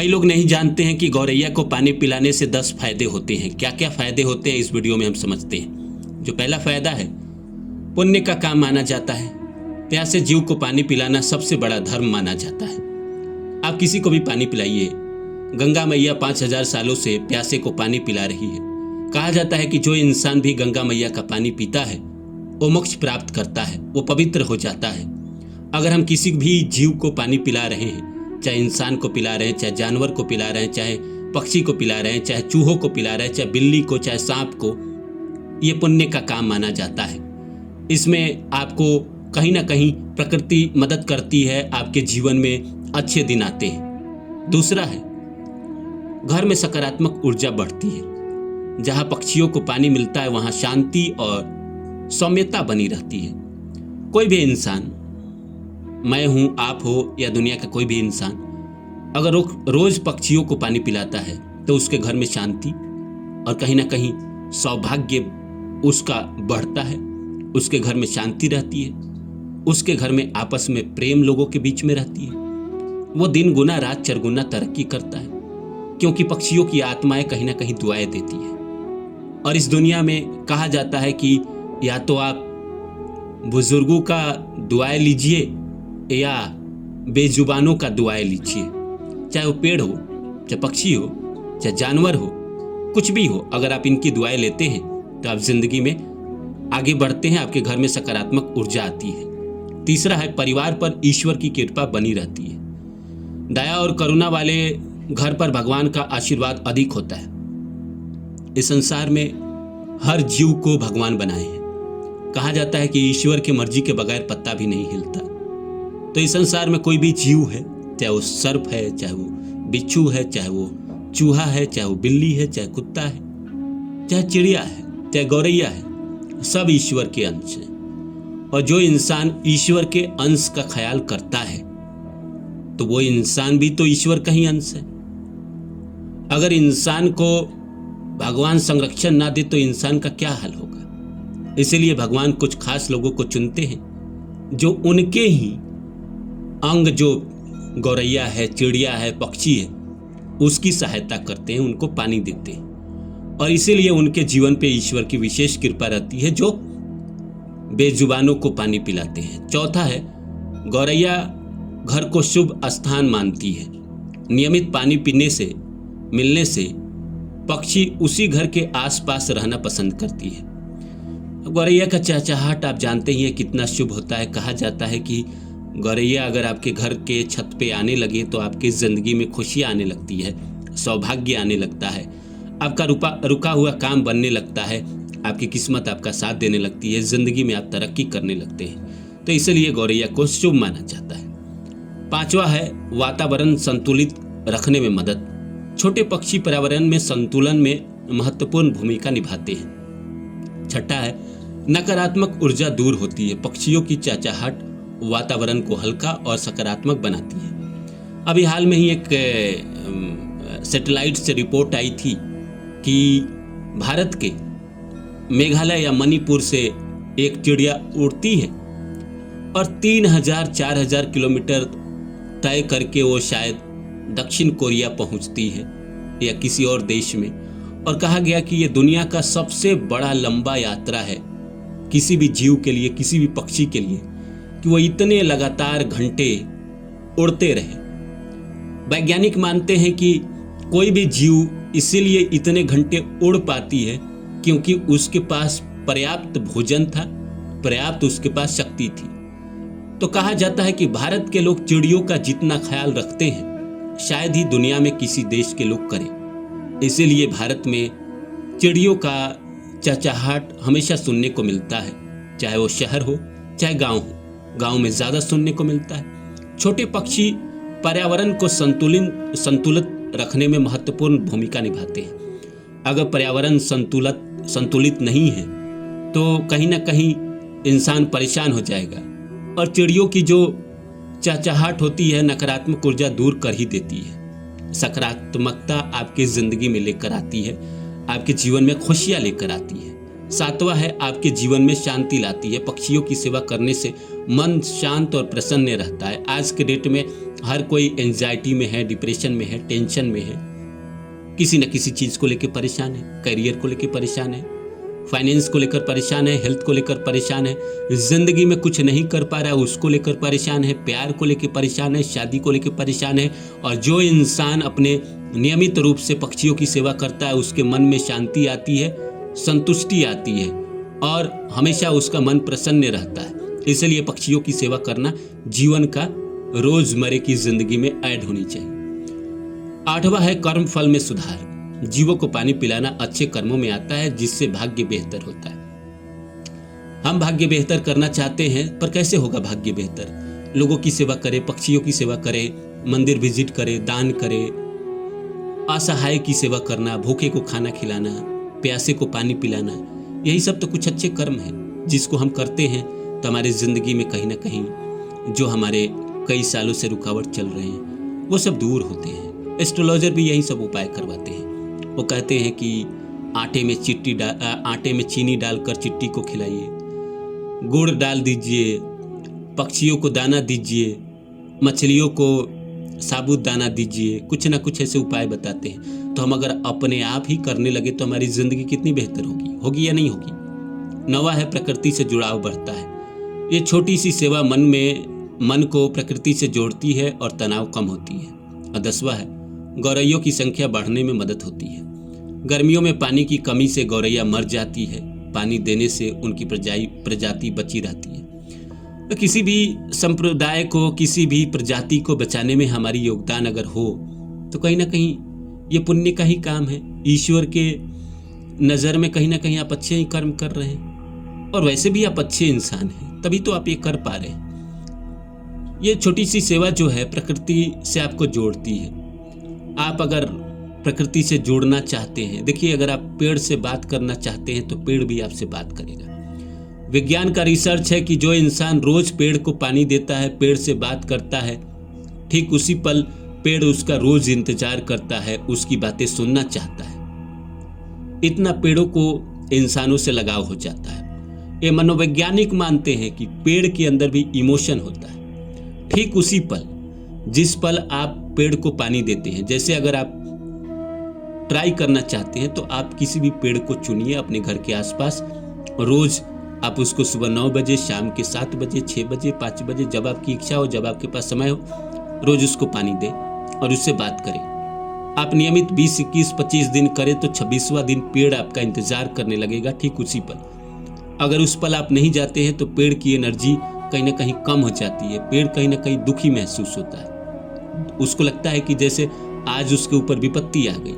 कई लोग नहीं जानते हैं कि गौरैया को पानी पिलाने से 10 फायदे होते हैं। क्या क्या फायदे होते हैं इस वीडियो में हम समझते हैं। जो पहला फायदा है, पुण्य का काम माना जाता है। प्यासे जीव को पानी पिलाना सबसे बड़ा धर्म माना जाता है। आप किसी को भी पानी पिलाइए। गंगा मैया 5000 सालों से प्यासे को पानी पिला रही है। कहा जाता है कि जो इंसान भी गंगा मैया का पानी पीता है वो मोक्ष प्राप्त करता है, वो पवित्र हो जाता है। अगर हम किसी भी जीव को पानी पिला रहे हैं, चाहे इंसान को पिला रहे हैं, चाहे जानवर को पिला रहे हैं, चाहे पक्षी को पिला रहे हैं, चाहे चूहों को पिला रहे हैं, चाहे बिल्ली को, चाहे सांप को, ये पुण्य का काम माना जाता है। इसमें आपको कहीं ना कहीं प्रकृति मदद करती है, आपके जीवन में अच्छे दिन आते हैं। दूसरा है, घर में सकारात्मक ऊर्जा बढ़ती है। जहाँ पक्षियों को पानी मिलता है वहाँ शांति और सौम्यता बनी रहती है। कोई भी इंसान, मैं हूँ, आप हो या दुनिया का कोई भी इंसान, अगर रोज पक्षियों को पानी पिलाता है तो उसके घर में शांति और कहीं ना कहीं सौभाग्य उसका बढ़ता है। उसके घर में शांति रहती है, उसके घर में आपस में प्रेम लोगों के बीच में रहती है। वो दिन गुना रात चरगुना तरक्की करता है, क्योंकि पक्षियों की आत्माएं कहीं ना कहीं दुआएं देती है। और इस दुनिया में कहा जाता है कि या तो आप बुजुर्गों का दुआएं लीजिए या बेजुबानों का दुआएं लीजिए। चाहे वो पेड़ हो, चाहे पक्षी हो, चाहे जानवर हो, कुछ भी हो, अगर आप इनकी दुआएं लेते हैं तो आप जिंदगी में आगे बढ़ते हैं, आपके घर में सकारात्मक ऊर्जा आती है। तीसरा है, परिवार पर ईश्वर की कृपा बनी रहती है। दया और करुणा वाले घर पर भगवान का आशीर्वाद अधिक होता है। इस संसार में हर जीव को भगवान बनाए हैं। कहा जाता है कि ईश्वर की मर्जी के बगैर पत्ता भी नहीं हिलता। तो इस संसार में कोई भी जीव है, चाहे वो सर्प है, चाहे वो बिच्छू है, चाहे वो चूहा है, चाहे वो बिल्ली है, चाहे कुत्ता है, चाहे चिड़िया है, चाहे गौरैया है, सब ईश्वर के अंश हैं। और जो इंसान ईश्वर के अंश का ख्याल करता है तो वो इंसान भी तो ईश्वर का ही अंश है। अगर इंसान को भगवान संरक्षण ना दे तो इंसान का क्या हाल होगा। इसीलिए भगवान कुछ खास लोगों को चुनते हैं जो उनके ही अंग, जो गौरैया है, चिड़िया है, पक्षी है, उसकी सहायता करते हैं, उनको पानी देते हैं। और इसीलिए उनके जीवन पे ईश्वर की विशेष कृपा रहती है, जो बेजुबानों को पानी पिलाते हैं। चौथा है, गौरैया घर को शुभ स्थान मानती है। नियमित पानी पीने से, मिलने से पक्षी उसी घर के आसपास रहना पसंद करती है। गौरैया का चहचहाट आप जानते ही हैं कितना शुभ होता है। कहा जाता है कि गौरैया अगर आपके घर के छत पे आने लगे तो आपकी ज़िंदगी में खुशियाँ आने लगती है, सौभाग्य आने लगता है, आपका रुका हुआ काम बनने लगता है, आपकी किस्मत आपका साथ देने लगती है, ज़िंदगी में आप तरक्की करने लगते हैं। तो इसलिए गौरैया को शुभ माना जाता है। पांचवा है, वातावरण संतुलित रखने में मदद। छोटे पक्षी पर्यावरण में संतुलन में महत्वपूर्ण भूमिका निभाते हैं। छठा है, नकारात्मक ऊर्जा दूर होती है। पक्षियों की चहचहाट वातावरण को हल्का और सकारात्मक बनाती है। अभी हाल में ही एक सैटेलाइट से रिपोर्ट आई थी कि भारत के मेघालय या मणिपुर से एक चिड़िया उड़ती है और 3000-4000 किलोमीटर तय करके वो शायद दक्षिण कोरिया पहुंचती है या किसी और देश में। और कहा गया कि ये दुनिया का सबसे बड़ा लंबा यात्रा है किसी भी जीव के लिए, किसी भी पक्षी के लिए, कि वो इतने लगातार घंटे उड़ते रहे। वैज्ञानिक मानते हैं कि कोई भी जीव इसीलिए इतने घंटे उड़ पाती है क्योंकि उसके पास पर्याप्त भोजन था, पर्याप्त उसके पास शक्ति थी। तो कहा जाता है कि भारत के लोग चिड़ियों का जितना ख्याल रखते हैं शायद ही दुनिया में किसी देश के लोग करें। इसीलिए भारत में चिड़ियों का चहचहाट हमेशा सुनने को मिलता है, चाहे वो शहर हो चाहे गांव हो। गांव में ज़्यादा सुनने को मिलता है। छोटे पक्षी पर्यावरण को संतुलित रखने में महत्वपूर्ण भूमिका निभाते हैं। अगर पर्यावरण संतुलित नहीं है तो कहीं ना कहीं इंसान परेशान हो जाएगा। और चिड़ियों की जो चहचहाट होती है नकारात्मक ऊर्जा दूर कर ही देती है। सकारात्मकता आपकी ज़िंदगी में लेकर आती है, आपके जीवन में खुशियाँ लेकर आती है। सातवां है, आपके जीवन में शांति लाती है। पक्षियों की सेवा करने से मन शांत और प्रसन्न रहता है। आज के डेट में हर कोई एंजाइटी में है, डिप्रेशन में है, टेंशन में है, किसी न किसी चीज़ को लेकर परेशान है, करियर को लेकर परेशान है, फाइनेंस को लेकर परेशान है, हेल्थ को लेकर परेशान है, जिंदगी में कुछ नहीं कर पा रहा है उसको लेकर परेशान है, प्यार को लेकर परेशान है, शादी को लेकर परेशान है। और जो इंसान अपने नियमित रूप से पक्षियों की सेवा करता है उसके मन में शांति आती है, संतुष्टि आती है और हमेशा उसका मन प्रसन्न रहता है। इसलिए पक्षियों की सेवा करना जीवन का रोजमर्रे की जिंदगी में ऐड होनी चाहिए। 8वां है कर्म फल में सुधार। जीवों को पानी पिलाना अच्छे कर्मों में आता है जिससे भाग्य बेहतर होता है। हम भाग्य बेहतर करना चाहते हैं पर कैसे होगा भाग्य बेहतर? लोगों की सेवा करें, पक्षियों की सेवा करें, मंदिर विजिट करें, दान करें, असहाय की सेवा करना, भूखे को खाना खिलाना, प्यासे को पानी पिलाना, यही सब तो कुछ अच्छे कर्म हैं जिसको हम करते हैं तो हमारी जिंदगी में कहीं ना कहीं जो हमारे कई सालों से रुकावट चल रहे हैं वो सब दूर होते हैं। एस्ट्रोलॉजर भी यही सब उपाय करवाते हैं। वो कहते हैं कि आटे में चीनी डालकर चिट्टी को खिलाइए, गुड़ डाल दीजिए, पक्षियों को दाना दीजिए, मछलियों को साबुत दाना दीजिए, कुछ ना कुछ ऐसे उपाय बताते हैं। तो हम अगर अपने आप ही करने लगे तो हमारी जिंदगी कितनी बेहतर होगी या नहीं होगी। 9वां है प्रकृति से जुड़ाव बढ़ता है। ये छोटी सी सेवा मन को प्रकृति से जोड़ती है और तनाव कम होती है। और 10वां है गौरैयों की संख्या बढ़ने में मदद होती है। गर्मियों में पानी की कमी से गौरैया मर जाती है, पानी देने से उनकी प्रजाति बची रहती है। तो किसी भी संप्रदाय को, किसी भी प्रजाति को बचाने में हमारी योगदान अगर हो तो कहीं ना कहीं ये पुण्य का ही काम है। ईश्वर के नज़र में कहीं ना कहीं आप अच्छे ही कर्म कर रहे हैं और वैसे भी आप अच्छे इंसान हैं, तभी तो आप ये कर पा रहे हैं। ये छोटी सी सेवा जो है प्रकृति से आपको जोड़ती है। आप अगर प्रकृति से जुड़ना चाहते हैं, देखिए अगर आप पेड़ से बात करना चाहते हैं तो पेड़ भी आपसे बात करेगा। विज्ञान का रिसर्च है कि जो इंसान रोज पेड़ को पानी देता है, पेड़ से बात करता है, ठीक उसी पल पेड़ उसका रोज इंतजार करता है, उसकी बातें सुनना चाहता है। इतना पेड़ों को इंसानों से लगाव हो जाता है। ये मनोवैज्ञानिक मानते हैं कि पेड़ के अंदर भी इमोशन होता है। ठीक उसी पल, जिस पल आप पेड़ को पानी देते हैं, जैसे अगर आप ट्राई करना चाहते हैं तो आप किसी भी पेड़ को चुनिए अपने घर के आसपास, रोज आप उसको सुबह 9 बजे, शाम के 7 बजे, 6 बजे, 5 बजे, जब आपकी इच्छा हो, जब आपके पास समय हो, रोज उसको पानी दें और उससे बात करें। आप नियमित 20, 21, 25 दिन करें तो 26वां दिन पेड़ आपका इंतजार करने लगेगा ठीक उसी पल। अगर उस पल आप नहीं जाते हैं तो पेड़ की एनर्जी कहीं ना कहीं कम हो जाती है। पेड़ कहीं ना कहीं दुखी महसूस होता है, उसको लगता है कि जैसे आज उसके ऊपर विपत्ति आ गई।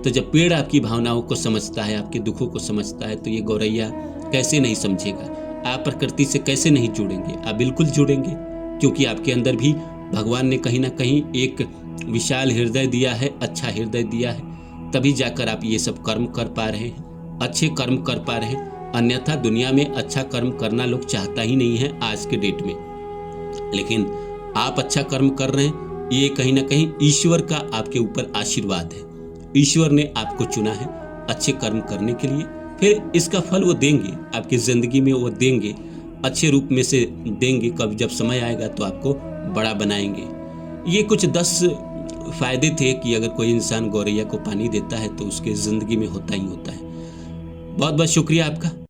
तो जब पेड़ आपकी भावनाओं को समझता है, आपके दुखों को समझता है, तो ये गौरैया कैसे नहीं समझेगा। आप प्रकृति से कैसे नहीं जुड़ेंगे? आप बिल्कुल जुड़ेंगे, क्योंकि आपके अंदर भी भगवान ने कहीं ना कहीं एक विशाल हृदय दिया है, अच्छा हृदय दिया है, तभी जाकर आप ये सब कर्म कर पा रहे हैं, अच्छे कर्म कर पा रहे हैं। अन्यथा दुनिया में अच्छा कर्म करना लोग चाहता ही नहीं है आज के डेट में। लेकिन आप अच्छा कर्म कर रहे हैं, ये कहीं ना कहीं ईश्वर का आपके ऊपर आशीर्वाद है। ईश्वर ने आपको चुना है अच्छे कर्म करने के लिए, फिर इसका फल वो देंगे आपकी ज़िंदगी में, वो देंगे अच्छे रूप में से देंगे। कब जब समय आएगा तो आपको बड़ा बनाएंगे। ये कुछ 10 फायदे थे कि अगर कोई इंसान गौरैया को पानी देता है तो उसके ज़िंदगी में होता ही होता है। बहुत बहुत शुक्रिया आपका।